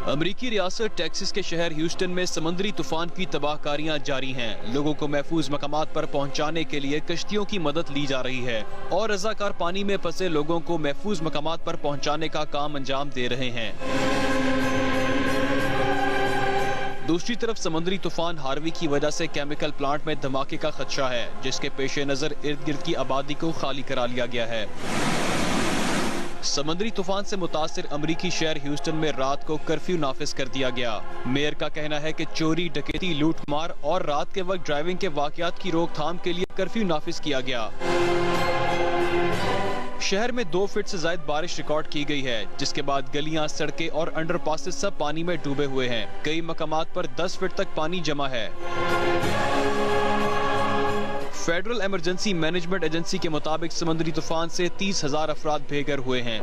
امریکی ریاست ٹیکساس کے شہر ہیوسٹن میں سمندری طوفان کی تباہکاریاں جاری ہیں۔ لوگوں کو محفوظ مقامات پر پہنچانے کے لیے کشتیوں کی مدد لی جا رہی ہے اور رضاکار پانی میں پھنسے لوگوں کو محفوظ مقامات پر پہنچانے کا کام انجام دے رہے ہیں۔ دوسری طرف سمندری طوفان ہاروی کی وجہ سے کیمیکل پلانٹ میں دھماکے کا خدشہ ہے، جس کے پیش نظر ارد گرد کی آبادی کو خالی کرا لیا گیا ہے۔ سمندری طوفان سے متاثر امریکی شہر ہیوسٹن میں رات کو کرفیو نافذ کر دیا گیا۔ میئر کا کہنا ہے کہ چوری، ڈکیتی، لوٹ مار اور رات کے وقت ڈرائیونگ کے واقعات کی روک تھام کے لیے کرفیو نافذ کیا گیا۔ شہر میں 2 فٹ سے زائد بارش ریکارڈ کی گئی ہے، جس کے بعد گلیاں، سڑکیں اور انڈر پاسز سب پانی میں ڈوبے ہوئے ہیں۔ کئی مقامات پر 10 فٹ تک پانی جمع ہے۔ فیڈرل ایمرجنسی مینجمنٹ ایجنسی کے مطابق سمندری طوفان سے 30,000 افراد بے گھر ہوئے ہیں۔